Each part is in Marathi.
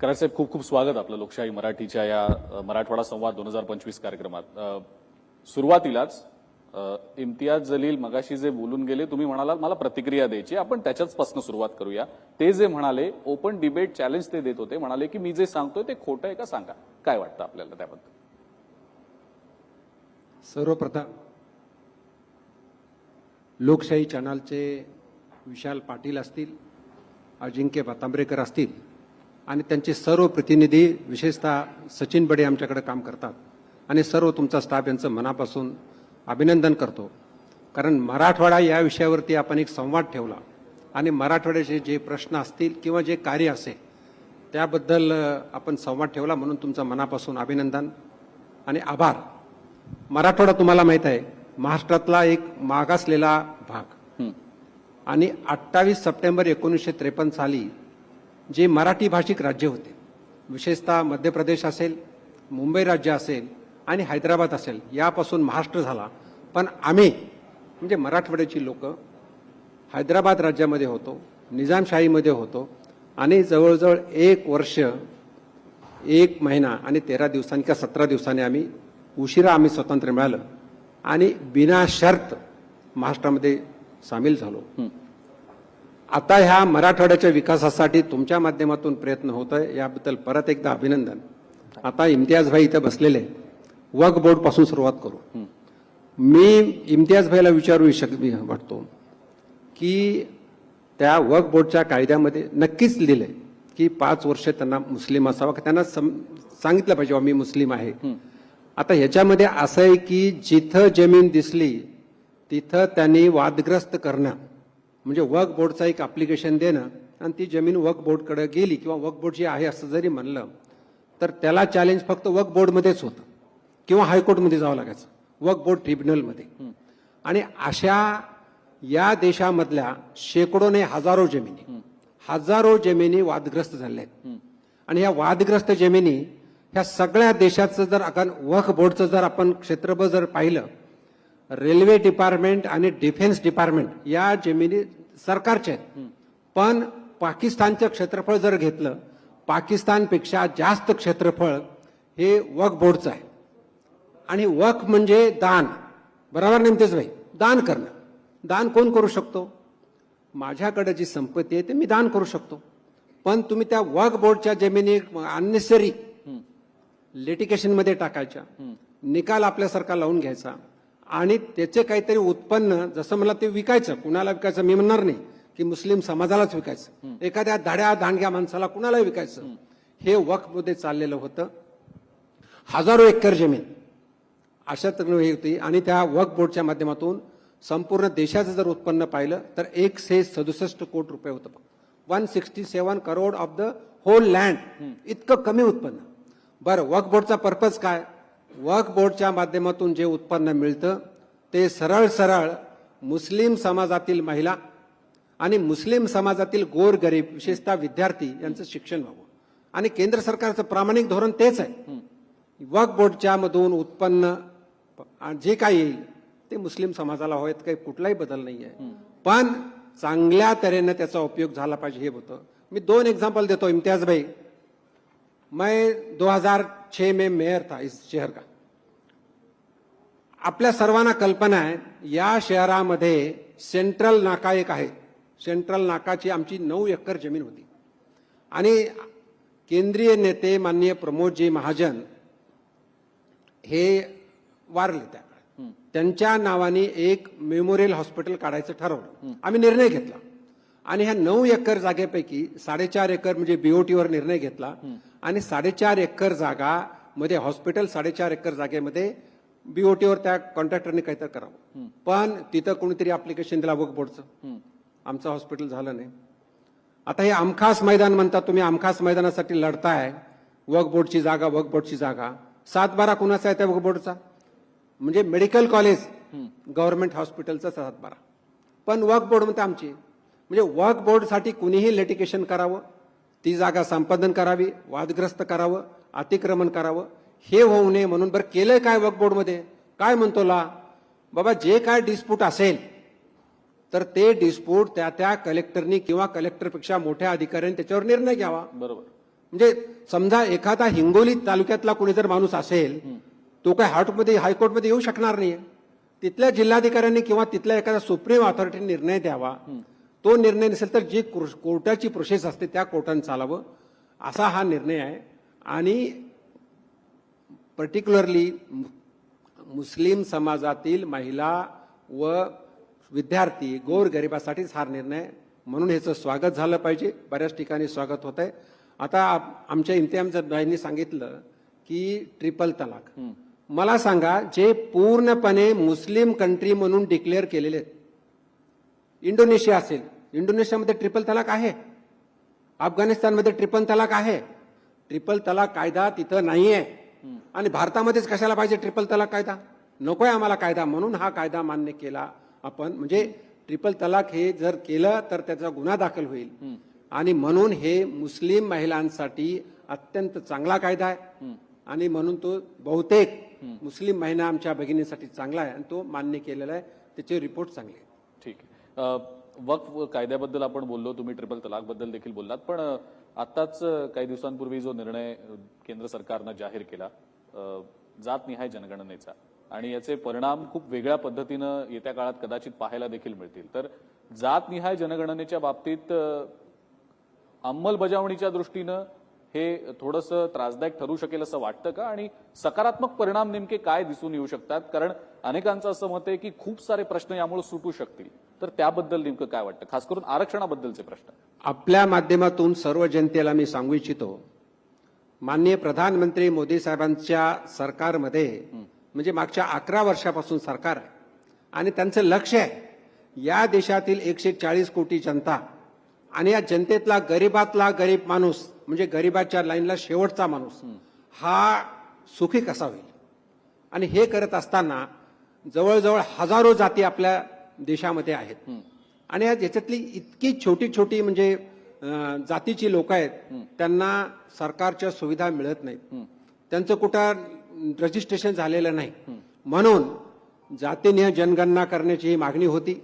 कराड साहेब, खूप खूप स्वागत आपलं लोकशाही मराठीच्या या मराठवाडा संवाद 2025 कार्यक्रमात. सुरुवातीलाच इम्तियाज जलील मगाशी जे बोलून गेले, तुम्ही म्हणालात मला प्रतिक्रिया द्यायची, आपण त्याच्याचपासून सुरुवात करूया. ते जे म्हणाले, ओपन डिबेट चॅलेंज ते देत होते, म्हणाले की मी जे सांगतोय ते खोटं आहे का सांगा. काय वाटतं आपल्याला त्याबद्दल? सर्वप्रथम लोकशाही चॅनलचे विशाल पाटील असतील, अजिंक्य भातांब्रेकर असतील आणि त्यांचे सर्व प्रतिनिधी, विशेषतः सचिन बडे आमच्याकडे काम करतात आणि सर्व तुमचा स्टाफ यांचं मनापासून अभिनंदन करतो. कारण मराठवाडा या विषयावरती आपण एक संवाद ठेवला आणि मराठवाड्याचे जे प्रश्न असतील किंवा जे कार्य असेल त्याबद्दल आपण संवाद ठेवला, म्हणून तुमचं मनापासून अभिनंदन आणि आभार. मराठवाडा तुम्हाला माहित आहे महाराष्ट्रातला एक मागासलेला भाग आणि 28 सप्टेंबर 1953 साली जे मराठी भाषिक राज्य होते, विशेषतः मध्य प्रदेश असेल, मुंबई राज्य असेल आणि हैदराबाद असेल, यापासून महाराष्ट्र झाला. पण आम्ही म्हणजे मराठवाड्याची लोक हैदराबाद राज्यामध्ये होतो, निजामशाहीमध्ये होतो आणि जवळजवळ 1 वर्ष 1 महिना आणि 13 दिवसांनी किंवा 17 दिवसांनी आम्ही स्वातंत्र्य मिळालं आणि बिना शर्त महाराष्ट्रामध्ये सामील झालो. आता ह्या मराठवाड्याच्या विकासासाठी तुमच्या माध्यमातून प्रयत्न होत आहे, याबद्दल परत एकदा अभिनंदन. आता इम्तियाज भाई इथं बसलेले, वक्फ बोर्ड पासून सुरुवात करू. मी इम्तियाज भाईला विचारू वाटतो की त्या वक्फ बोर्डच्या कायद्यामध्ये नक्कीच लिहिलंय की 5 वर्ष त्यांना मुस्लिम असावा, त्यांना सांगितलं पाहिजे मी मुस्लिम आहे. आता ह्याच्यामध्ये असं आहे की जिथं जमीन दिसली तिथं त्यांनी वादग्रस्त करणं, म्हणजे वक्फ बोर्डचा एक अप्लिकेशन देणं आणि ती जमीन वक्फ बोर्डकडे गेली किंवा वक्फ बोर्ड जी आहे असं जरी म्हणलं तर त्याला चॅलेंज फक्त वक्फ बोर्डमध्येच होतं किंवा हायकोर्टमध्ये जावं लागायचं, वक्फ बोर्ड ट्रिब्युनलमध्ये. आणि अशा या देशामधल्या शेकडो ने हजारो जमिनी वादग्रस्त झाल्या आहेत. आणि ह्या वादग्रस्त जमिनी ह्या सगळ्या देशाचं जर आपण वक्फ बोर्डचं जर आपण क्षेत्रफळ जर पाहिलं, रेल्वे डिपार्टमेंट आणि डिफेन्स डिपार्टमेंट या जमिनी सरकारच्या आहेत. पण पाकिस्तानचं क्षेत्रफळ जर घेतलं, पाकिस्तानपेक्षा जास्त क्षेत्रफळ हे वक्फ बोर्डचं आहे. आणि वक्फ म्हणजे दान, बरोबर नाही इम्तियाज भाई? दान करणं. दान कोण करू शकतो? माझ्याकडे जी संपत्ती आहे ते मी दान करू शकतो. पण तुम्ही त्या वक्फ बोर्डच्या जमिनी अननेसेसरी लिटिगेशनमध्ये टाकायच्या, निकाल आपल्यासारखा लावून घ्यायचा आणि त्याचे काहीतरी उत्पन्न, जसं मला ते विकायचं, कुणाला विकायचं मी म्हणणार नाही की मुस्लिम समाजालाच विकायचं, एखाद्या दांडग्या माणसाला कुणाला विकायचं, हे वक्फमध्ये चाललेलं होतं. हजारो एकर जमीन अशा तऱ्हेने होती. आणि त्या वक्फ बोर्डच्या माध्यमातून संपूर्ण देशाचं जर उत्पन्न पाहिलं तर 167 कोटी रुपये होतं. 167 crore of the whole land, इतकं कमी उत्पन्न. बरं, वक्फ बोर्डचा पर्पज काय? वक्फ बोर्डच्या माध्यमातून जे उत्पन्न मिळतं ते सरळ मुस्लिम समाजातील महिला आणि मुस्लिम समाजातील गोरगरीब, विशेषतः विद्यार्थी यांचं शिक्षण व्हावं. आणि केंद्र सरकारचं प्रामाणिक धोरण तेच आहे. वक्फ बोर्डच्या मधून उत्पन्न जे काही येईल ते मुस्लिम समाजाला हवं, काही कुठलाही बदल नाही आहे. पण चांगल्या तऱ्हेनं त्याचा उपयोग झाला पाहिजे हे होतं. मी 2 एग्जाम्पल देतो इम्तियाज भाई. मैं 2006 में मेयर था इस शहर का. आपल्या सर्वांना कल्पना आहे या शहरामध्ये सेंट्रल नाका एक आहे. सेंट्रल नाकाची आमची 9 एकर जमीन होती. आणि केंद्रीय नेते माननीय प्रमोदजी महाजन हे वारले त्याकडे, त्यांच्या नावाने एक मेमोरियल हॉस्पिटल काढायचं ठरवलं. आम्ही निर्णय घेतला आणि ह्या 9 एकर जागेपैकी 4.5 एकर म्हणजे बीओटीवर निर्णय घेतला आणि 4.5 एकर जागा मध्ये हॉस्पिटल, 4.5 एकर जागेमध्ये बीओटीवर त्या कॉन्ट्रॅक्टरने काहीतरी करावं. पण तिथं कोणीतरी अप्लिकेशन दिला वक्फ बोर्डचं, आमचं हॉस्पिटल झालं नाही. आता हे आमखास मैदान म्हणतात, तुम्ही आमखास मैदानासाठी लढताय, वक्फ बोर्डची जागा 7/12 कुणाचा आहे त्या वक्फ बोर्डचा? म्हणजे मेडिकल कॉलेज गव्हर्नमेंट हॉस्पिटलचा 7/12, पण वक्फ बोर्ड म्हणते आमची. म्हणजे वक्फ बोर्डसाठी कुणीही लिटिगेशन करावं, ती जागा संपादन करावी, वादग्रस्त करावं, अतिक्रमण करावं, हे होऊ नये म्हणून. बरं केलंय काय वक्फ बोर्डमध्ये? काय म्हणतो ला बाबा, जे काय डिस्प्यूट असेल तर ते डिस्प्यूट त्या कलेक्टरनी किंवा कलेक्टरपेक्षा मोठ्या अधिकाऱ्यांनी त्याच्यावर निर्णय घ्यावा. बरोबर. म्हणजे समजा एखादा हिंगोली तालुक्यातला कोणी जर माणूस असेल तो काय हायकोर्टमध्ये येऊ शकणार नाही. तिथल्या जिल्हाधिकाऱ्यांनी किंवा तिथल्या एखाद्या सुप्रीम ऑथॉरिटीने निर्णय द्यावा. तो निर्णय नसेल तर जी कोर्टाची प्रोसेस असते त्या कोर्टाने चालावं असा हा निर्णय आहे. आणि पर्टिक्युलरली मुस्लिम समाजातील महिला व विद्यार्थी गोरगरिबासाठीच हा निर्णय, म्हणून ह्याचं स्वागत झालं पाहिजे. बऱ्याच ठिकाणी स्वागत होत आहे. आता आमच्या इम्तियाज भाईंनी सांगितलं की ट्रिपल तलाक. मला सांगा, जे पूर्णपणे मुस्लिम कंट्री म्हणून डिक्लेअर केलेले आहेत, इंडोनेशिया असेल, इंडोनेशियामध्ये ट्रिपल तलाक आहे. अफगाणिस्तानमध्ये ट्रिपल तलाक आहे. ट्रिपल तलाक कायदा तिथं नाहीये. आणि भारतामध्येच कशाला पाहिजे ट्रिपल तलाक कायदा? नकोय आम्हाला कायदा. म्हणून हा कायदा मान्य केला आपण. म्हणजे ट्रिपल तलाक हे जर केलं तर त्याचा गुन्हा दाखल होईल. आणि म्हणून हे मुस्लिम महिलांसाठी अत्यंत चांगला कायदा आहे. आणि म्हणून तो बहुतेक मुस्लिम महिला आमच्या भगिनीसाठी चांगला आहे आणि तो मान्य केलेला आहे. त्याचे रिपोर्ट चांगले आहेत. ठीक आहे. वक्फ कायद्याबद्दल आपण बोललो, तुम्ही ट्रिपल तलाक बद्दल देखील बोललात. पण आताच काही दिवसांपूर्वी जो निर्णय केंद्र सरकारनं जाहीर केला जातनिहाय जनगणनेचा, आणि याचे परिणाम खूप वेगळ्या पद्धतीनं येत्या काळात कदाचित पाहायला देखील मिळतील. तर जातनिहाय जनगणनेच्या बाबतीत अंमलबजावणीच्या दृष्टीनं हे थोडंसं त्रासदायक ठरू शकेल असं वाटतं का? आणि सकारात्मक परिणाम नेमके काय दिसून येऊ शकतात? कारण अनेकांचं असं मत आहे की खूप सारे प्रश्न यामुळे सुटू शकतील. तर त्याबद्दल नेमकं काय वाटतं, खास करून आरक्षणाबद्दलचे प्रश्न? आपल्या माध्यमातून सर्व जनतेला मी सांगू इच्छितो, माननीय प्रधानमंत्री मोदी साहेबांच्या सरकारमध्ये, म्हणजे मागच्या 11 वर्षापासून सरकार आहे आणि त्यांचं लक्ष आहे या देशातील 140 कोटी जनता आणि या जनतेतला गरीबातला गरीब माणूस, म्हणजे गरीबाच्या लाईनला शेवटचा माणूस, हा सुखी कसा होईल. आणि हे करत असताना जवळजवळ हजारो जाती आपल्या देशामध्ये आहेत. आणि याच्यातली इतकी छोटी छोटी म्हणजे जातीची लोक आहेत, त्यांना सरकारच्या सुविधा मिळत नाहीत. त्यांचं कुठं रजिस्ट्रेशन झालेलं नाही. म्हणून जातीनिहाय जनगणना करण्याची ही मागणी होती.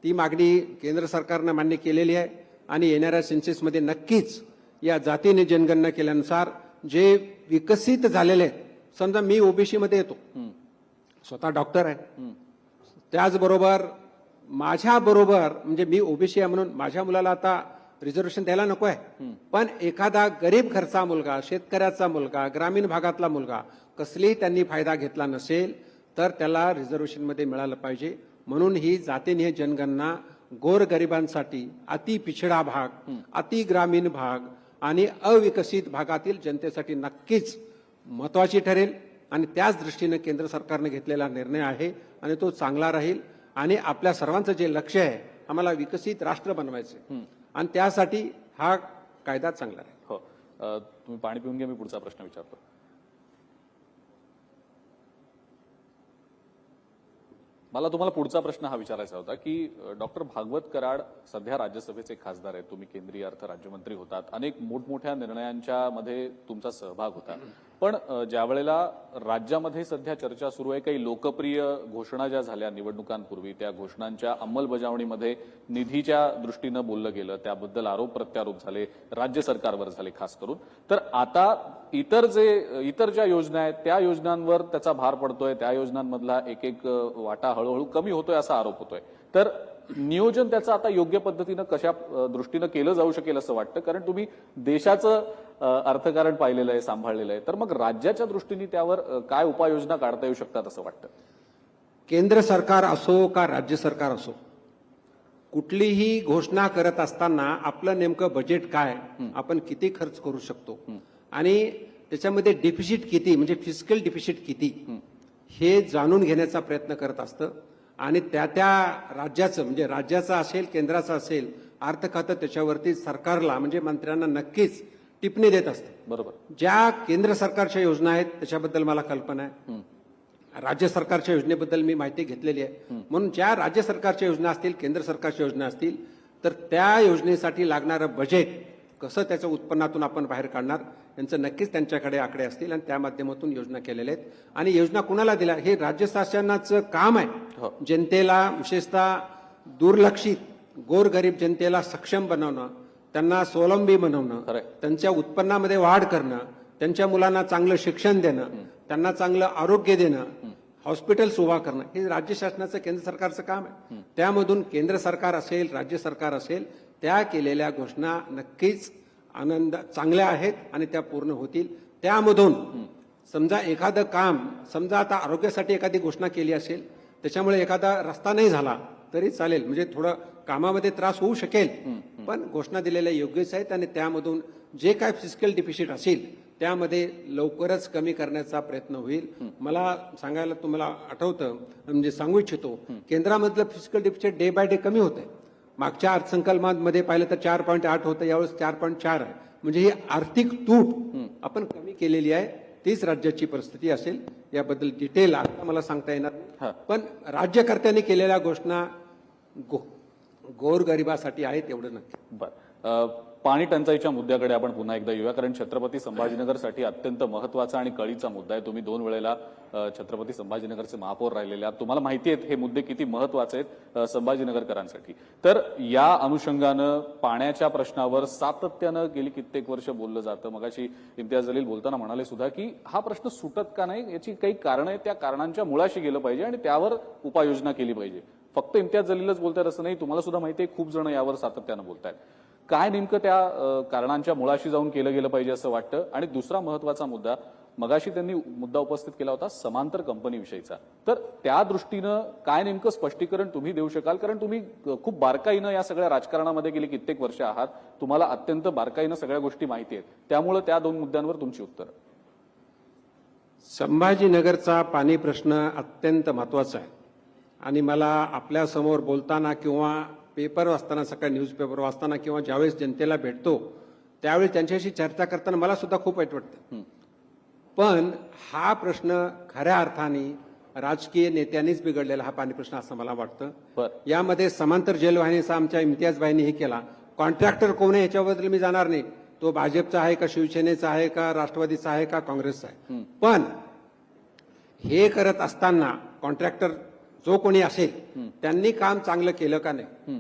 ती मागणी केंद्र सरकारनं मान्य केलेली आहे. आणि येणाऱ्या सेन्ससमध्ये नक्कीच या जातीने जनगणना केल्यानुसार जे विकसित झालेले आहेत, समजा मी ओबीसी मध्ये येतो, स्वतः डॉक्टर आहे, त्याचबरोबर माझ्या बरोबर म्हणजे मी ओबीसी आहे म्हणून माझ्या मुलाला आता रिझर्वेशन द्यायला नको आहे, पण एखादा गरीब घरचा मुलगा, शेतकऱ्याचा मुलगा, ग्रामीण भागातला मुलगा कसलीही त्यांनी फायदा घेतला नसेल तर त्याला रिझर्वेशन मध्ये मिळालं पाहिजे. म्हणून ही जातीनिहाय जनगणना गोरगरिबांसाठी, अति पिछडा भाग, अति ग्रामीण भाग आणि अविकसित भागातील जनतेसाठी नक्कीच महत्वाची ठरेल. आणि त्याच दृष्टीने केंद्र सरकारने घेतलेला निर्णय आहे आणि तो चांगला राहील. आणि आपल्या सर्वांचं जे लक्ष आहे, आम्हाला विकसित राष्ट्र बनवायचे आणि त्यासाठी हा कायदा चांगला आहे. हो, तुम्ही पाणी पिऊन घ्या, मी पुढचा प्रश्न विचारतो. मला तुम्हाला पुढचा प्रश्न हा विचारायचा होता की डॉक्टर भागवत कराड सध्या राज्यसभेचे खासदार आहेत, तुम्ही केंद्रीय अर्थ राज्यमंत्री होतात, अनेक मोठमोठ्या निर्णयांच्या मध्ये तुमचा सहभाग होता. पण ज्या वेळेला राज्यामध्ये सध्या चर्चा सुरू आहे, काही लोकप्रिय घोषणा ज्या झाल्या निवडणुकांपूर्वी, त्या घोषणांच्या अंमलबजावणीमध्ये निधीच्या दृष्टीनं बोललं गेलं, त्याबद्दल आरोप प्रत्यारोप झाले, राज्य सरकारवर झाले खास करून. तर आता इतर ज्या योजना आहेत त्या योजनांवर त्याचा भार पडतोय, त्या योजनांमधला एक एक वाटा हळूहळू कमी होतोय असा आरोप होतोय. तर नियोजन त्याचं आता योग्य पद्धतीनं कशा दृष्टीनं केलं जाऊ शकेल असं वाटतं? कारण तुम्ही देशाचं अर्थकारण पाहिलेलं आहे, सांभाळलेलं आहे, तर मग राज्याच्या दृष्टीने त्यावर काय उपाययोजना काढता येऊ शकतात असं वाटतं? केंद्र सरकार असो का राज्य सरकार असो, कुठलीही घोषणा करत असताना आपलं नेमकं बजेट काय, आपण किती खर्च करू शकतो आणि त्याच्यामध्ये डिफिसिट किती, म्हणजे फिस्कल डिफिसिट किती, हे जाणून घेण्याचा प्रयत्न करत असतं. आणि त्या राज्याचं, म्हणजे राज्याचं असेल केंद्राचं असेल, अर्थ खातं त्याच्यावरती सरकारला म्हणजे मंत्र्यांना नक्कीच टिप्पणी देत असते. बरोबर. ज्या केंद्र सरकारच्या योजना आहेत त्याच्याबद्दल मला कल्पना आहे, राज्य सरकारच्या योजनेबद्दल मी माहिती घेतलेली आहे. म्हणून ज्या राज्य सरकारच्या योजना असतील, केंद्र सरकारच्या योजना असतील, तर त्या योजनेसाठी लागणारं बजेट कसं त्याच्या उत्पन्नातून आपण बाहेर काढणार, यांचं नक्कीच त्यांच्याकडे आकडे असतील आणि त्या माध्यमातून योजना केलेल्या आहेत. आणि योजना कुणाला दिल्या हे राज्य शासनाचं काम आहे. जनतेला, विशेषतः दुर्लक्षित गोरगरीब जनतेला सक्षम बनवणं, त्यांना स्वावलंबी बनवणं, खरंय. त्यांच्या उत्पन्नामध्ये वाढ करणं, त्यांच्या मुलांना चांगलं शिक्षण देणं, त्यांना चांगलं आरोग्य देणं, हॉस्पिटल्स उभा करणं, हे राज्य शासनाचं केंद्र सरकारचं काम आहे. त्यामधून केंद्र सरकार असेल, राज्य सरकार असेल, त्या केलेल्या घोषणा नक्कीच आनंद चांगल्या आहेत आणि त्या पूर्ण होतील. त्यामधून समजा एखादं काम, समजा आता आरोग्यासाठी एखादी घोषणा केली असेल, त्याच्यामुळे एखादा रस्ता नाही झाला तरी चालेल, म्हणजे थोडं कामामध्ये त्रास होऊ शकेल, पण घोषणा दिलेल्या योग्यच आहेत आणि त्यामधून जे काय फिजिकल डिफिसिट असेल त्यामध्ये लवकरच कमी करण्याचा प्रयत्न होईल. मला सांगायला तुम्हाला आठवतं, म्हणजे सांगू इच्छितो, केंद्रामधलं physical deficit day by day कमी होत आहे. मागच्या अर्थसंकल्पामध्ये पाहिलं तर 4.8 होतं, यावेळेस 4.4 आहे. म्हणजे ही आर्थिक तूट आपण कमी केलेली आहे. तीच राज्याची परिस्थिती असेल, याबद्दल डिटेल आता मला सांगता येणार नाही. पण राज्यकर्त्यांनी केलेल्या घोषणा गोरगरिबासाठी आहेत एवढं नक्की. बर, पाणी टंचाईच्या मुद्द्याकडे आपण पुन्हा एकदा येऊया, कारण छत्रपती संभाजीनगरसाठी अत्यंत महत्वाचा आणि कळीचा मुद्दा आहे. तुम्ही 2 वेळेला छत्रपती संभाजीनगरचे महापौर राहिलेले आहात, तुम्हाला माहिती आहेत हे मुद्दे किती महत्वाचे आहेत संभाजीनगरकरांसाठी. तर या अनुषंगानं पाण्याच्या प्रश्नावर सातत्यानं गेली कित्येक वर्ष बोललं जातं. मगाशी इम्तियाज जलील बोलताना म्हणाले सुद्धा की हा प्रश्न सुटत का नाही, याची काही कारणं आहेत, त्या कारणांच्या मुळाशी गेलं पाहिजे आणि त्यावर उपाययोजना केली पाहिजे. फक्त इम्तियाज जलीलच बोलतायत असं नाही, तुम्हाला सुद्धा माहिती आहे खूप जण यावर सातत्यानं बोलतायत. काय नेमकं त्या कारणांच्या मुळाशी जाऊन केलं गेलं पाहिजे असं वाटतं. आणि दुसरा महत्वाचा मुद्दा, मगाशी त्यांनी मुद्दा उपस्थित केला होता समांतर कंपनीविषयीचा, तर त्या दृष्टीनं काय नेमकं स्पष्टीकरण तुम्ही देऊ शकाल, कारण तुम्ही खूप बारकाईनं या सगळ्या राजकारणामध्ये गेली कित्येक वर्ष आहात, तुम्हाला अत्यंत बारकाईनं सगळ्या गोष्टी माहिती आहेत, त्यामुळे त्या 2 मुद्द्यांवर तुमची उत्तरं. संभाजीनगरचा पाणी प्रश्न अत्यंत महत्वाचा आहे आणि मला आपल्या समोर बोलताना किंवा पेपर वाचताना, सकाळी न्यूजपेपर वाचताना किंवा ज्यावेळेस जनतेला भेटतो त्यावेळी त्यांच्याशी चर्चा करताना मला सुद्धा खूप वाईट वाटतं. पण हा प्रश्न खऱ्या अर्थाने राजकीय नेत्यांनीच बिघडलेला हा पाणी प्रश्न असं मला वाटतं. यामध्ये समांतर जलवाहिनीचा आमच्या इम्तियाज भाईंनी हे केला. कॉन्ट्रॅक्टर कोण आहे याच्याबद्दल मी जाणार नाही, तो भाजपचा आहे का, शिवसेनेचा आहे का, राष्ट्रवादीचा आहे का, काँग्रेसचा आहे. पण हे करत असताना कॉन्ट्रॅक्टर जो कोणी असेल त्यांनी काम चांगलं केलं का नाही,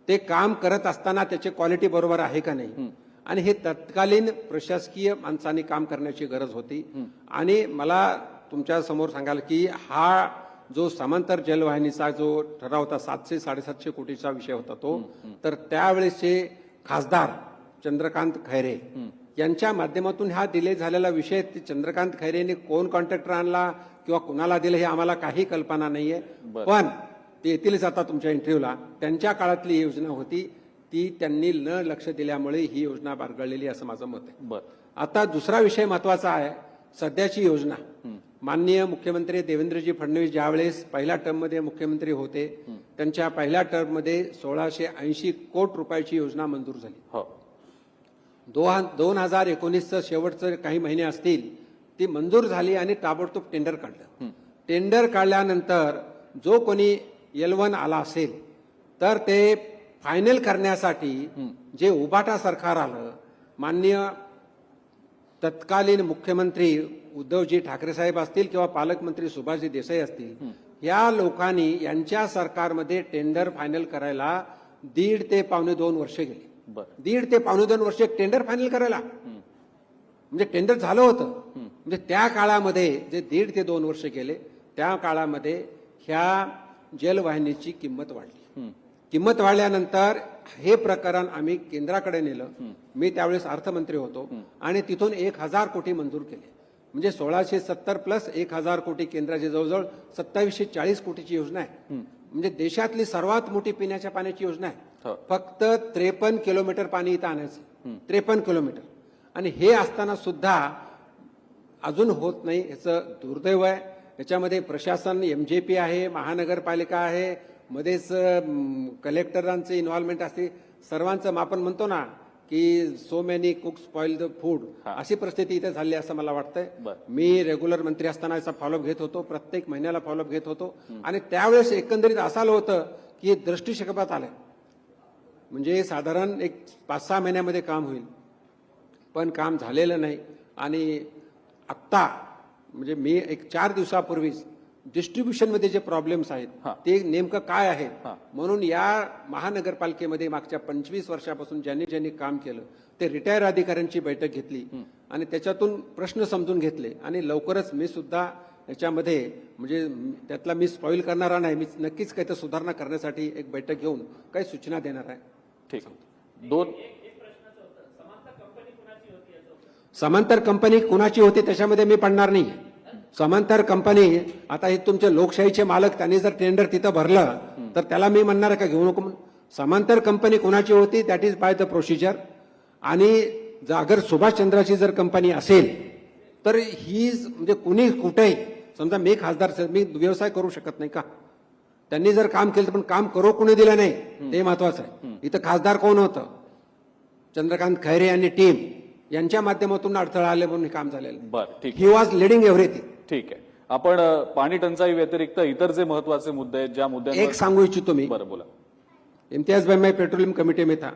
ते काम करत असताना त्याची क्वालिटी बरोबर आहे का नाही, आणि हे तत्कालीन प्रशासकीय माणसांनी काम करण्याची गरज होती. आणि मला तुमच्या समोर सांगाल की हा जो समांतर जलवाहिनीचा जो ठराव होता, 700-750 कोटीचा विषय होता तो, तर त्यावेळेसचे खासदार चंद्रकांत खैरे यांच्या माध्यमातून हा डिले झालेला विषय, चंद्रकांत खैरेने कोण कॉन्ट्रॅक्टर आणला किंवा कुणाला दिलं हे आम्हाला काही कल्पना नाहीये, पण ते येतीलच आता तुमच्या इंटरव्ह्यूला. त्यांच्या काळातली योजना होती ती त्यांनी न लक्ष दिल्यामुळे ही योजना बारगळलेली असं माझं मत आहे. आता दुसरा विषय महत्वाचा आहे, सध्याची योजना. माननीय मुख्यमंत्री देवेंद्रजी फडणवीस ज्यावेळेस पहिल्या टर्ममध्ये मुख्यमंत्री होते, त्यांच्या पहिल्या टर्ममध्ये 1680 कोटी रुपयाची योजना मंजूर झाली. 2019चं शेवटचं काही महिने असतील, ती मंजूर झाली आणि ताबडतोब टेंडर काढलं. टेंडर काढल्यानंतर जो कोणी L1 आला असेल तर ते फायनल करण्यासाठी जे उबाटा सरकार आलं, माननीय तत्कालीन मुख्यमंत्री उद्धवजी ठाकरे साहेब असतील किंवा पालकमंत्री सुभाषजी देसाई असतील, या लोकांनी यांच्या सरकारमध्ये टेंडर फायनल करायला 1.5 ते 2.25 वर्ष गेली. 1.5 ते 2.25 वर्ष एक टेंडर फायनल करायला, म्हणजे टेंडर झालं होतं. म्हणजे त्या काळामध्ये जे 1.5 ते 2 वर्ष गेले, त्या काळामध्ये ह्या जलवाहिनीची किंमत वाढली. किंमत वाढल्यानंतर हे प्रकरण आम्ही केंद्राकडे नेलं. मी त्यावेळेस अर्थमंत्री होतो आणि तिथून 1000 कोटी मंजूर केले. म्हणजे 1670 प्लस 1000 कोटी केंद्राची जवळजवळ 2740 कोटीची योजना आहे. म्हणजे देशातली सर्वात मोठी पिण्याच्या पाण्याची योजना आहे. फक्त 53 किलोमीटर पाणी इथं आणायचं, 53 किलोमीटर. आणि हे असताना सुद्धा अजून होत नाही, याचं दुर्दैव आहे. याच्यामध्ये प्रशासन, MJP आहे, महानगरपालिका आहे, मध्येच कलेक्टरांचे इन्व्हॉल्वमेंट असते. सर्वांचं मापन म्हणतो ना की so many cooks spoil the food, अशी परिस्थिती इथे झाली असं मला वाटतंय. मी रेग्युलर मंत्री असताना याचा फॉलोअप घेत होतो, प्रत्येक महिन्याला फॉलोअप घेत होतो. आणि त्यावेळेस एकंदरीत असं आलं होतं की दृष्टिक्षेपात आलंय, म्हणजे साधारण एक 5-6 महिन्यामध्ये काम होईल, पण काम झालेलं नाही. आणि आत्ता म्हणजे मी एक 4 दिवसापूर्वीच डिस्ट्रीब्युशनमध्ये जे प्रॉब्लेम्स आहेत हा. ते नेमकं काय आहे हा. म्हणून या महानगरपालिकेमध्ये मागच्या 25 वर्षापासून ज्यांनी ज्यांनी काम केलं ते रिटायर अधिकाऱ्यांची बैठक घेतली आणि त्याच्यातून प्रश्न समजून घेतले आणि लवकरच मी सुद्धा याच्यामध्ये म्हणजे त्यातला मी स्पॉईल करणारा नाही, मी नक्कीच काही तर सुधारणा करण्यासाठी एक बैठक घेऊन काही सूचना देणार आहे. ठीक. दोन समांतर कंपनी कुणाची होती त्याच्यामध्ये मी पडणार नाही. समांतर कंपनी आता हे तुमचे लोकशाहीचे मालक त्यांनी जर टेंडर तिथं भरलं तर त्याला मी म्हणणार आहे का घेऊ नको म्हणून. समांतर कंपनी कुणाची होती that is by the procedure. आणि अगर सुभाषचंद्राची जर कंपनी असेल तर ही म्हणजे कुणी कुठेही समजा मी खासदार मी व्यवसाय करू शकत नाही का, त्यांनी जर काम केलं तर पण काम करू कुणी दिलं नाही ते महत्वाचं आहे. इथं खासदार कोण होतं, चंद्रकांत खैरे आणि टीम यांच्या माध्यमातून अडथळा आले म्हणून हे काम झालेलं. बरं, ठीक ही वॉज लिडिंग एव्हरीथिंग. ठीक आहे. आपण पाणी टंचाई व्यतिरिक्त इतर जे महत्वाचे मुद्दे आहेत ज्या मुद्द्यांवर एक सांगू इच्छितो मी. बरं, बोला. इम्तियाज भाई मैं पेट्रोलियम कमिटी में था.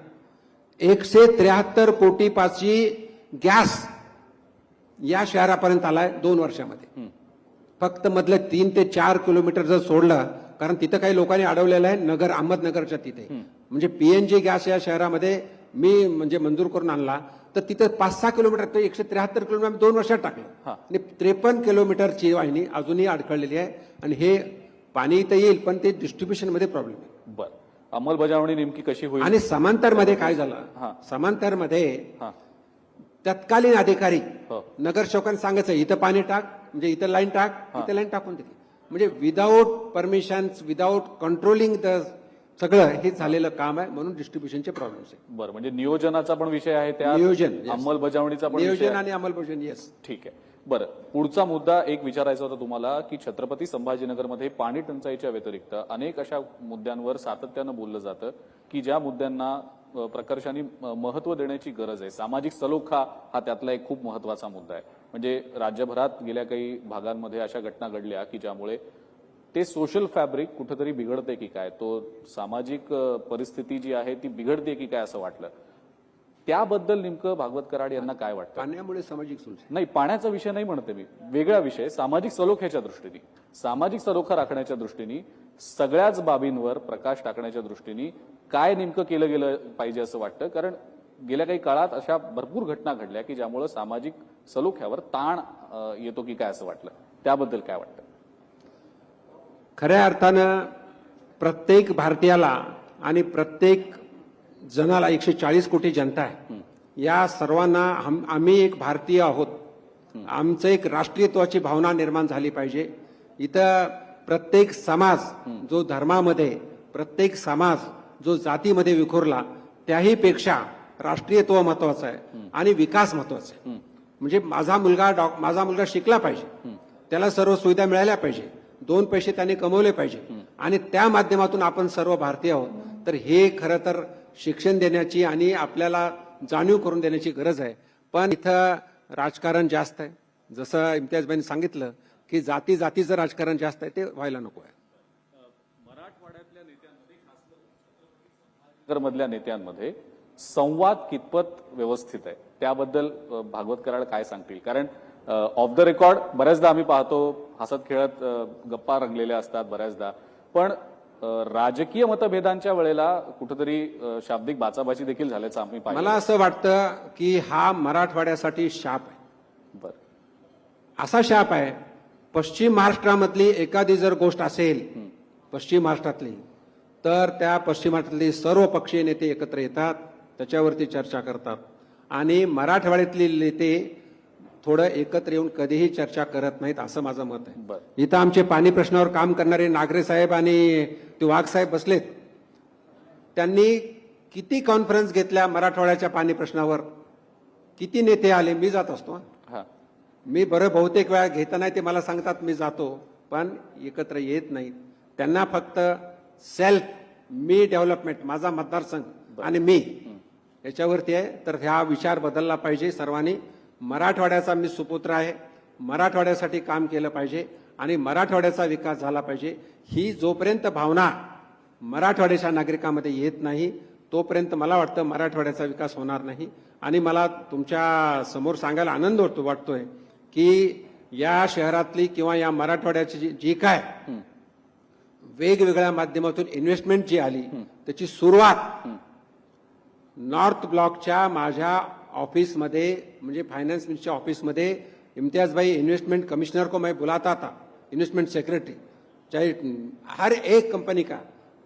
173 कोटी पाची गॅस या शहरापर्यंत आलाय 2 वर्षामध्ये. फक्त मधले 3 ते 4 किलोमीटर जर सोडलं, कारण तिथं काही लोकांनी अडवलेलं आहे नगर अहमदनगरच्या तिथे, म्हणजे पीएनजी गॅस या शहरामध्ये मी म्हणजे मंजूर करून आणला तर तिथं 5-6 किलोमीटर 173 किलोमीटर आम्ही 2 वर्षात टाकलं. आणि 53 किलोमीटरची वाहिनी अजूनही अडखळलेली आहे आणि हे पाणी इथं येईल पण ते डिस्ट्रीब्युशन मध्ये प्रॉब्लेम आहे. बरं, अंमलबजावणी नेमकी कशी होईल? आणि समांतर मध्ये काय झालं, समांतर मध्ये तत्कालीन अधिकारी नगरसेवकांना सांगायचं इथं पाणी टाक म्हणजे इथं लाईन टाक, इथं लाईन टाकून दिली. म्हणजे without permission without controlling the सगळं हे झालेलं काम आहे म्हणून डिस्ट्रीब्युशनचे प्रॉब्लेम्स आहे. बरं, म्हणजे नियोजनाचा पण विषय आहे त्या नियोजन, अंमलबजावणीचा पण विषय नियोजन आहे. आणि अंमलबजावणी. येस, ठीक आहे. बरं, पुढचा मुद्दा एक विचारायचा होता तुम्हाला की छत्रपती संभाजीनगरमध्ये पाणी टंचाईच्या व्यतिरिक्त अनेक अशा मुद्द्यांवर सातत्यानं बोललं जातं की ज्या मुद्द्यांना प्रकर्षाने महत्व देण्याची गरज आहे. सामाजिक सलोखा हा त्यातला एक खूप महत्वाचा मुद्दा आहे. म्हणजे राज्यभरात गेल्या काही भागांमध्ये अशा घटना घडल्या की ज्यामुळे ते सोशल फॅब्रिक कुठेतरी बिघडते की काय, तो सामाजिक परिस्थिती जी आहे ती बिघडते की काय असं वाटलं. त्याबद्दल नेमकं भागवत कराड यांना काय वाटतं? पाण्यामुळे सामाजिक सुरक्षा नाही, पाण्याचा विषय नाही म्हणते मी, वेगळा विषय सामाजिक सलोख्याच्या दृष्टीने, सामाजिक सलोखा राखण्याच्या दृष्टीने, सगळ्याच बाबींवर प्रकाश टाकण्याच्या दृष्टीने काय नेमकं केलं गेलं पाहिजे असं वाटतं. कारण गेल्या काही काळात अशा भरपूर घटना घडल्या की ज्यामुळे सामाजिक सलोख्यावर ताण येतो की काय असं वाटलं. त्याबद्दल काय वाटतं? खऱ्या अर्थानं प्रत्येक भारतीयाला आणि प्रत्येक जनाला 140 कोटी जनता आहे, या सर्वांना आम्ही एक भारतीय आहोत, आमचं एक राष्ट्रीयत्वाची भावना निर्माण झाली पाहिजे. इथं प्रत्येक समाज जो धर्मामध्ये, प्रत्येक समाज जो जातीमध्ये विखुरला त्याही पेक्षा राष्ट्रीयत्व महत्वाचं आहे आणि विकास महत्वाचा आहे. म्हणजे माझा मुलगा शिकला पाहिजे, त्याला सर्व सुविधा मिळाल्या पाहिजे, 2 पैसे त्यांनी कमवले पाहिजे आणि त्या माध्यमातून आपण सर्व भारतीय आहोत. तर हे खरं तर शिक्षण देण्याची आणि आपल्याला जाणीव करून देण्याची गरज आहे. पण इथं राजकारण जास्त आहे. जसं इम्तियाजबाईंनी सांगितलं की जातीचं राजकारण जास्त आहे, ते व्हायला नको आहे. मराठवाड्यातल्या नेत्यांमध्ये, खासकर मधल्या नेत्यांमध्ये संवाद कितपत व्यवस्थित आहे त्याबद्दल भागवत कराड काय सांगतील? कारण ऑफ द रेकॉर्ड बऱ्याचदा आम्ही पाहतो हसत खेळत गप्पा रंगलेल्या असतात बऱ्याचदा, पण राजकीय मतभेदांच्या वेळेला कुठेतरी शाब्दिक बाचाबाची देखील झाल्याचं आम्ही पाहिलं. मला असं वाटतं की हा मराठवाड्यासाठी शाप आहे. बरं, असा शाप आहे, पश्चिम महाराष्ट्रामधली एखादी जर गोष्ट असेल पश्चिम महाराष्ट्रातली, तर त्या पश्चिम महाराष्ट्रातले सर्व पक्षीय नेते एकत्र येतात, त्याच्यावरती चर्चा करतात आणि मराठवाड्यातले नेते थोडं एकत्र येऊन कधीही चर्चा करत नाहीत, असं माझं मत आहे. इथं आमचे पाणी प्रश्नावर काम करणारे नागरे साहेब आणि ते वाघ साहेब बसलेत, त्यांनी किती कॉन्फरन्स घेतल्या मराठवाड्याच्या पाणी प्रश्नावर, किती नेते आले. मी जात असतो, मी बरं बहुतेक वेळा घेता नाही ते मला सांगतात मी जातो, पण एकत्र येत नाहीत. त्यांना फक्त मी डेव्हलपमेंट, माझा मतदारसंघ आणि मी याच्यावरती आहे. तर हा विचार बदलला पाहिजे सर्वांनी. मराठवाड्याचा मी सुपुत्र आहे, मराठवाड्यासाठी काम केलं पाहिजे आणि मराठवाड्याचा विकास झाला पाहिजे. ही जोपर्यंत भावना मराठवाड्याच्या नागरिकांमध्ये येत नाही तोपर्यंत मला वाटतं मराठवाड्याचा विकास होणार नाही. आणि मला तुमच्या समोर सांगायला आनंद वाटतोय की या शहरातली किंवा या मराठवाड्याची जी काय वेगवेगळ्या माध्यमातून इन्व्हेस्टमेंट जी आली त्याची सुरुवात नॉर्थ ब्लॉकच्या माझ्या ऑफिसमध्ये म्हणजे फाइनेंस मिनिस्टरच्या ऑफिसमध्ये इम्तियाज भाई इन्वेस्टमेंट कमिश्नर को मैं बुलाता था, इन्वेस्टमेंट सेक्रेटरी, चाहे हर एक कंपनी का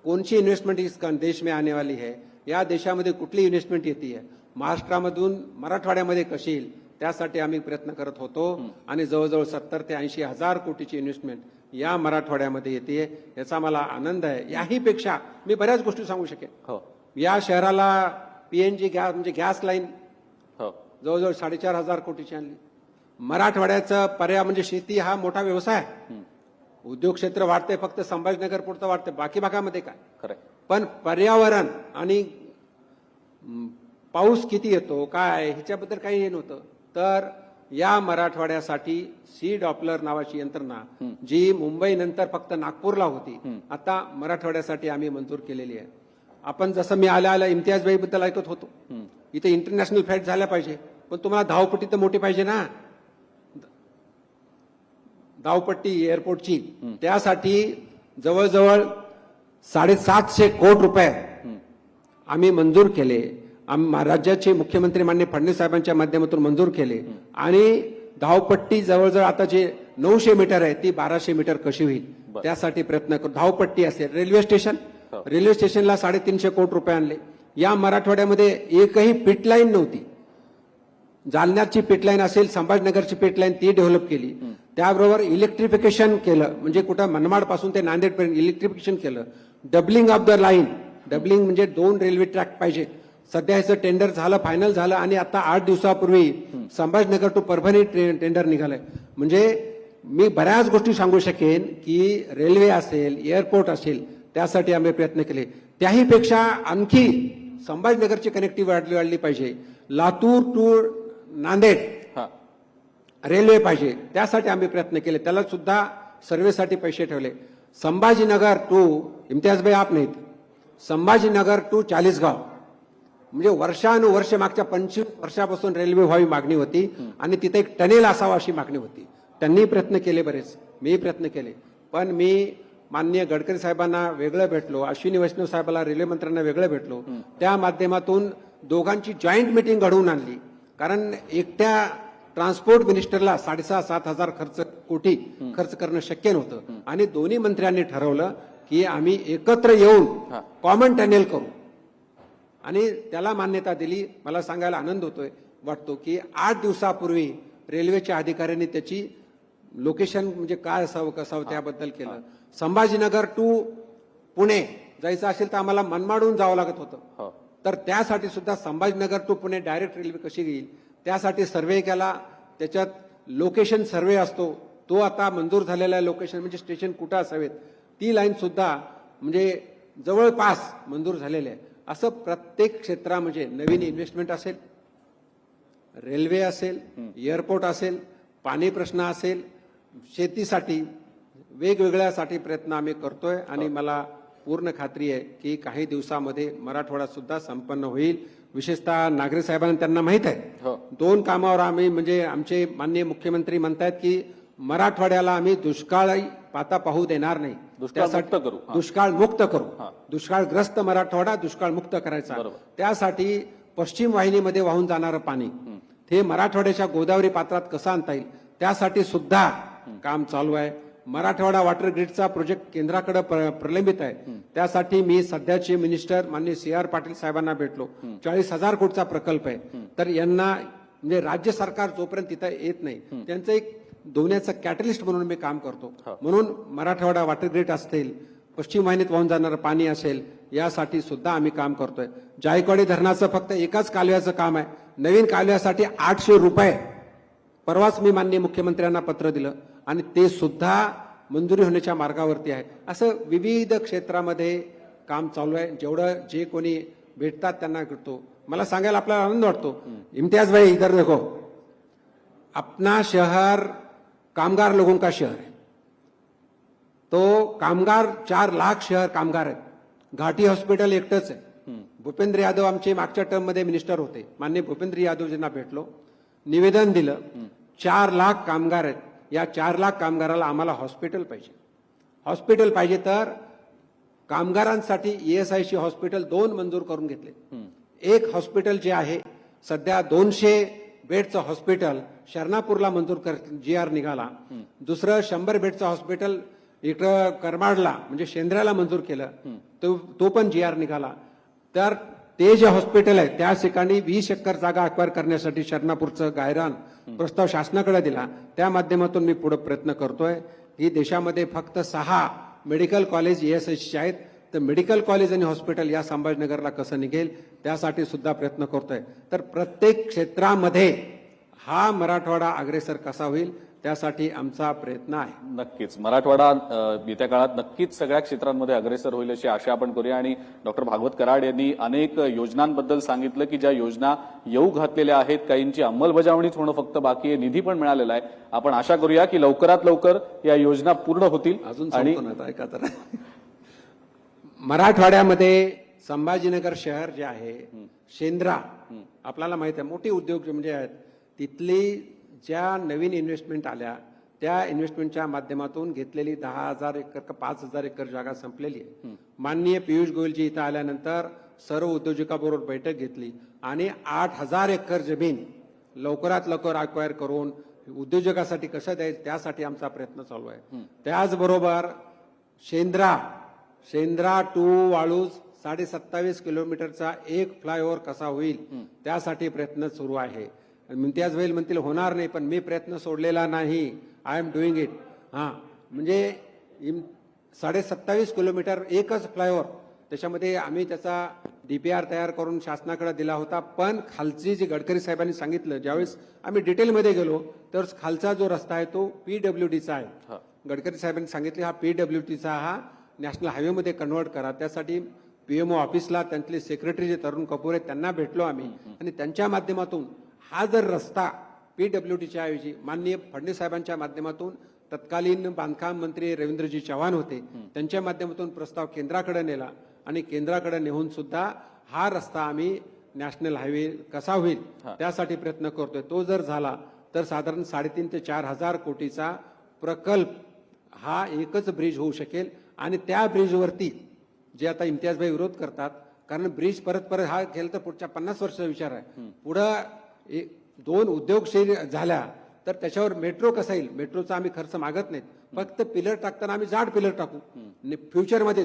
कौन सी इन्वेस्टमेंट इस देश में आने वाली है, या देशामध्ये कुठली इन्व्हेस्टमेंट येते आहे, महाराष्ट्रामधून मराठवाड्यामध्ये कशी येईल त्यासाठी आम्ही प्रयत्न करत होतो आणि जवळजवळ 70 ते 80 हजार कोटीची इन्व्हेस्टमेंट या मराठवाड्यामध्ये येते. याचा मला आनंद आहे. याही पेक्षा मी बऱ्याच गोष्टी सांगू शकेन. हो या शहराला पीएनजी गॅस म्हणजे गॅस लाईन हो जवळजवळ 4,500 कोटीची आणली. मराठवाड्याचा पर्याय म्हणजे शेती हा मोठा व्यवसाय आहे. उद्योग क्षेत्र वाढते, फक्त संभाजीनगर पुरतं वाढते, बाकी भागामध्ये काय. खरंय. पण पर्यावरण आणि पाऊस किती येतो काय ह्याच्याबद्दल काही हे नव्हतं. तर या मराठवाड्यासाठी सी डॉपलर नावाची यंत्रणा जी मुंबई नंतर फक्त नागपूरला होती, आता मराठवाड्यासाठी आम्ही मंजूर केलेली आहे. आपण जसं मी आल्या इम्तियाज भाई बद्दल ऐकत होतो, इथे इंटरनॅशनल फ्लाईट झाल्या पाहिजे, पण तुम्हाला धावपट्टी तर मोठी पाहिजे ना, धावपट्टी एअरपोर्टची. त्यासाठी जवळजवळ 750 कोटी रुपये आम्ही मंजूर केले. राज्याचे मुख्यमंत्री माननीय फडणवीस साहेबांच्या माध्यमातून मंजूर केले. आणि धावपट्टी जवळजवळ आता जे 900 मीटर आहे ती 1200 मीटर कशी होईल त्यासाठी प्रयत्न करू. धावपट्टी असेल, रेल्वे स्टेशनला 350 कोटी रुपये आणले. या मराठवाड्यामध्ये एकही पिटलाईन नव्हती. जालन्याची पिटलाईन असेल, संभाजीनगरची पिटलाईन ती डेव्हलप केली. त्याबरोबर इलेक्ट्रिफिकेशन केलं, म्हणजे कुठं मनमाड पासून ते नांदेडपर्यंत इलेक्ट्रिफिकेशन केलं. Doubling of the line, doubling म्हणजे 2 रेल्वे ट्रॅक पाहिजे. सध्या ह्याचं टेंडर झालं, फायनल झालं आणि आता 8 दिवसापूर्वी संभाजीनगर टू परभणी टेंडर निघालंय. म्हणजे मी बऱ्याच गोष्टी सांगू शकेन की रेल्वे असेल, एअरपोर्ट असेल, त्यासाठी आम्ही प्रयत्न केले. त्याही पेक्षा आणखी संभाजीनगरची कनेक्टिव्हिटी वाढली पाहिजे. लातूर टू नांदेड रेल्वे पाहिजे, त्यासाठी आम्ही प्रयत्न केले. त्याला सुद्धा सर्वेसाठी पैसे ठेवले. संभाजीनगर टू इम्तियाज भाई आप नाहीत, संभाजीनगर टू चाळीसगाव म्हणजे वर्षानुवर्ष मागच्या 25 वर्षापासून रेल्वे व्हावी मागणी होती आणि तिथे एक टनेल असावा अशी मागणी होती. त्यांनी प्रयत्न केले बरेच, मी प्रयत्न केले. पण मी माननीय गडकरी साहेबांना वेगळं भेटलो, अश्विनी वैष्णव साहेबांना रेल्वे मंत्र्यांना वेगळं भेटलो. त्या माध्यमातून दोघांची जॉईंट मिटिंग घडवून आणली. कारण एकट्या ट्रान्सपोर्ट मिनिस्टरला 6,500-7 हजार कोटी खर्च करणं शक्य नव्हतं आणि दोन्ही मंत्र्यांनी ठरवलं की आम्ही एकत्र येऊन कॉमन टनेल करू आणि त्याला मान्यता दिली. मला सांगायला आनंद वाटतो की 8 दिवसापूर्वी रेल्वेच्या अधिकाऱ्यांनी त्याची लोकेशन म्हणजे काय असावं कसावं त्याबद्दल केलं. संभाजीनगर टू पुणे जायचं असेल तर आम्हाला मनमाडून जावं लागत होतं, तर त्यासाठी सुद्धा Sambhajinagar to Pune direct railway कशी येईल त्यासाठी सर्वे केला. त्याच्यात लोकेशन सर्वे असतो, तो आता मंजूर झालेला लोकेशन म्हणजे स्टेशन कुठं असावेत ती लाईन सुद्धा म्हणजे जवळपास मंजूर झालेले आहे. असं प्रत्येक क्षेत्रामध्ये नवीन इन्व्हेस्टमेंट असेल, रेल्वे असेल, एअरपोर्ट असेल, पाणी प्रश्न असेल, शेतीसाठी वेगवेगळ्यासाठी प्रयत्न आम्ही करतोय आणि मला पूर्ण खात्री आहे की काही दिवसामध्ये मराठवाडा सुद्धा संपन्न होईल. विशेषतः नागरी साहेबांना त्यांना माहित आहे 2 कामावर आम्ही म्हणजे आमचे माननीय मुख्यमंत्री म्हणतायत की मराठवाड्याला आम्ही दुष्काळी पाता पाहू देणार नाही, दुष्काळ मुक्त करू. दुष्काळग्रस्त मराठवाडा दुष्काळ मुक्त करायचा. त्यासाठी पश्चिम वाहिनीमध्ये वाहून जाणारं पाणी ते मराठवाड्याच्या गोदावरी पात्रात कसं आणता येईल त्यासाठी सुद्धा काम चालू आहे. मराठवाडा वॉटर ग्रीडचा प्रोजेक्ट केंद्राकडे प्रलंबित आहे. त्यासाठी मी सध्याचे मिनिस्टर माननीय CR पाटील साहेबांना भेटलो. 40,000 कोटीचा प्रकल्प आहे. तर यांना म्हणजे राज्य सरकार जोपर्यंत तिथं येत नाही त्यांचं एक दोन्याचं कॅटलिस्ट म्हणून मी काम करतो. म्हणून मराठवाडा वॉटर ग्रीड असतील, पश्चिम वाहिनीत वाहून जाणारं पाणी असेल, यासाठी सुद्धा आम्ही काम करतोय. जायकवाडी धरणाचं फक्त एकाच कालव्याचं काम आहे. नवीन कालव्यासाठी 800 रुपये परवाच मी माननीय मुख्यमंत्र्यांना पत्र दिलं आणि ते सुद्धा मंजुरी होण्याच्या मार्गावरती आहे. असं विविध क्षेत्रामध्ये काम चालू आहे. जेवढं जे कोणी भेटतात त्यांना करतो. मला सांगायला आपल्याला आनंद वाटतो. इम्तियाज भाई इधर देखो, अपना शहर कामगार लोगों का शहर है. तो कामगार 4 लाख शहर कामगार आहेत. घाटी हॉस्पिटल एकटंच आहे. भूपेंद्र यादव आमचे मागच्या टर्म मध्ये मिनिस्टर होते. माननीय भूपेंद्र यादवजींना भेटलो, निवेदन दिलं. 4 लाख कामगार आहेत. या 4 लाख कामगाराला आम्हाला हॉस्पिटल पाहिजे. हॉस्पिटल पाहिजे तर कामगारांसाठी ESIC हॉस्पिटल 2 मंजूर करून घेतले. एक हॉस्पिटल जे आहे सध्या 200 बेडचं हॉस्पिटल शरणापूरला मंजूर GR निघाला. दुसरं 100 बेडचं हॉस्पिटल इकडं करमाडला म्हणजे शेंद्र्याला मंजूर केलं, तो पण GR निघाला. तर ते जे हॉस्पिटल आहे त्या ठिकाणी 20 एकर जागा अक्वायर करण्यासाठी शरणापूरचं गायरान प्रस्ताव शासनाकडे दिला. त्या माध्यमातून मी पुढे प्रयत्न करतोय की देशामध्ये फक्त 6 मेडिकल कॉलेज ESIC आहेत, तर मेडिकल कॉलेज आणि हॉस्पिटल या संभाजीनगरला कसं निघेल त्यासाठी सुद्धा प्रयत्न करतोय. तर प्रत्येक क्षेत्रामध्ये हा मराठवाडा अग्रेसर कसा होईल त्यासाठी आमचा प्रयत्न आहे. नक्कीच मराठवाडा येत्या काळात नक्कीच सगळ्या क्षेत्रांमध्ये अग्रेसर होईल अशी आशा आपण करूया. आणि डॉक्टर भागवत कराड यांनी अनेक योजनांबद्दल सांगितलं की ज्या योजना येऊ घातलेल्या आहेत, काहींची अंमलबजावणीच होणं फक्त बाकी आहे, निधी पण मिळालेला आहे. आपण आशा करूया की लवकरात लवकर या योजना पूर्ण होतील. अजून आणि ऐका तर मराठवाड्यामध्ये संभाजीनगर शहर जे आहे, शेंद्रा आपल्याला माहित आहे मोठी उद्योग म्हणजे आहेत, तिथली ज्या नवीन इन्व्हेस्टमेंट आल्या त्या इन्व्हेस्टमेंटच्या माध्यमातून घेतलेली 10,000 एकर का 5,000 एकर जागा संपलेली आहे. माननीय पियुष गोयलजी इथं आल्यानंतर सर्व उद्योजकाबरोबर बैठक घेतली आणि 8,000 एकर जमीन लवकरात लवकर अक्वायर करून उद्योजकासाठी कसं द्यायचं त्यासाठी आमचा प्रयत्न चालू आहे. त्याचबरोबर शेंद्रा टू वाळूज 27.5 किलोमीटरचा एक फ्लायओव्हर कसा होईल त्यासाठी प्रयत्न सुरू आहे. इम्तियाज भाई म्हणतील होणार नाही, पण मी प्रयत्न सोडलेला नाही. I am doing it. म्हणजे 27.5 किलोमीटर एकच फ्लायओव्हर, त्याच्यामध्ये आम्ही त्याचा DPR तयार करून शासनाकडे दिला होता. पण खालची जी गडकरी साहेबांनी सांगितलं, ज्यावेळेस आम्ही डिटेलमध्ये गेलो तर खालचा जो रस्ता आहे तो PWDचा आहे. गडकरी साहेबांनी सांगितले हा PWDचा हा नॅशनल हायवेमध्ये कन्व्हर्ट करा. त्यासाठी PMO ऑफिसला त्यांतले सेक्रेटरी जे तरुण कपूर आहेत त्यांना भेटलो आम्ही आणि त्यांच्या माध्यमातून हा जर रस्ता PWDच्या ऐवजी माननीय फडणवीस साहेबांच्या माध्यमातून तत्कालीन बांधकाम मंत्री रवींद्रजी चव्हाण होते, त्यांच्या माध्यमातून प्रस्ताव केंद्राकडे नेला आणि केंद्राकडे नेऊन सुद्धा हा रस्ता आम्ही नॅशनल हायवे कसा होईल त्यासाठी प्रयत्न करतोय. तो जर झाला तर साधारण 3,500 ते 4,000 कोटीचा प्रकल्प हा एकच ब्रिज होऊ शकेल. आणि त्या ब्रिजवरती जे आता इम्तियाजभाई विरोध करतात, कारण ब्रिज परत हा केलं तर पुढच्या 50 वर्षाचा विचार आहे. पुढं 2 उद्योगशील झाल्या तर त्याच्यावर मेट्रो कसा येईल, मेट्रोचा आम्ही खर्च मागत नाहीत, फक्त पिलर टाकताना आम्ही जाड पिलर टाकू. फ्युचरमध्ये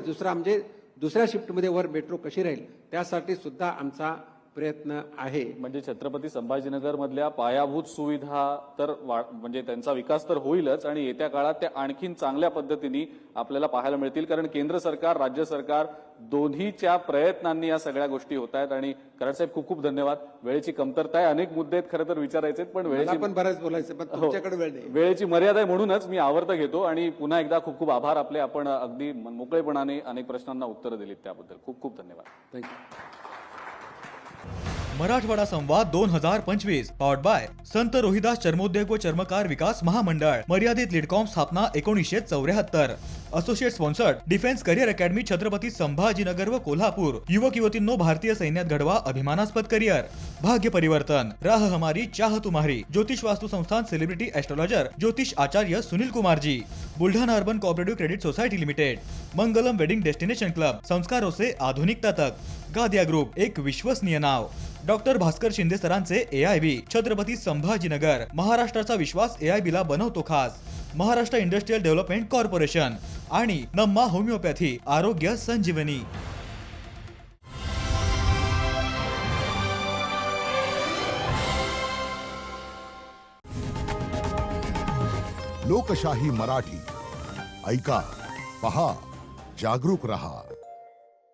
दुसऱ्या शिफ्टमध्ये वर मेट्रो कशी राहील त्यासाठी सुद्धा आमचा प्रयत्न आहे. म्हणजे छत्रपती संभाजीनगर मधल्या पायाभूत सुविधा तर म्हणजे त्यांचा विकास तर होईलच आणि येत्या काळात त्या आणखीन चांगल्या पद्धतीने आपल्याला पाहायला मिळतील. कारण केंद्र सरकार राज्य सरकार दोन्हीच्या प्रयत्नांनी या सगळ्या गोष्टी होत आहेत. आणि कराड साहेब खूप खूप धन्यवाद. वेळेची कमतरता आहे, अनेक मुद्दे आहेत खरं तर विचारायचे, पण वेळेची पण बरंच बोलायचं, पण तुमच्याकडे वेळ नाही. वेळेची मर्यादा आहे म्हणूनच मी आवर्त घेतो. आणि पुन्हा एकदा खूप खूप आभार आपले. आपण अगदी मोकळेपणाने अनेक प्रश्नांना उत्तरं दिलीत त्याबद्दल खूप खूप धन्यवाद. थँक्यू. मराठवाडा संवाद 2025 पॉवर्ड बाय संत रोहिदास चर्मोद्योग व चर्मकार विकास महामंडळ, मर्यादित लीडकॉम, स्थापना 1974. Associate sponsored defence career academy, Chhatrapati Sambhajinagar व कोल्हापूर. युवक युवतींनो भारतीय सैन्यात घडवा अभिमानास्पद करिअर. भाग्य परिवर्तन, राह हमारी चाह तुम्हारी. ज्योतिष वास्तु संस्थान, सेलिब्रिटी एस्ट्रोलॉजर ज्योतिष Acharya Sunil Kumar ji. Buldhana urban cooperative credit society limited. Mangalam wedding destination club, संस्कारों से आधुनिकता तक. गादिया ग्रुप, एक विश्वसनीय नाव. डॉक्टर भास्कर शिंदे सरांचे AIB, छत्रपती संभाजीनगर. महाराष्ट्राचा विश्वास AIB ला बनवतो खास. महाराष्ट्र इंडस्ट्रियल डेव्हलपमेंट कॉर्पोरेशन आणि नम्मा होमिओपॅथी, आरोग्य संजीवनी. लोकशाही मराठी ऐका, पहा, जागरूक रहा.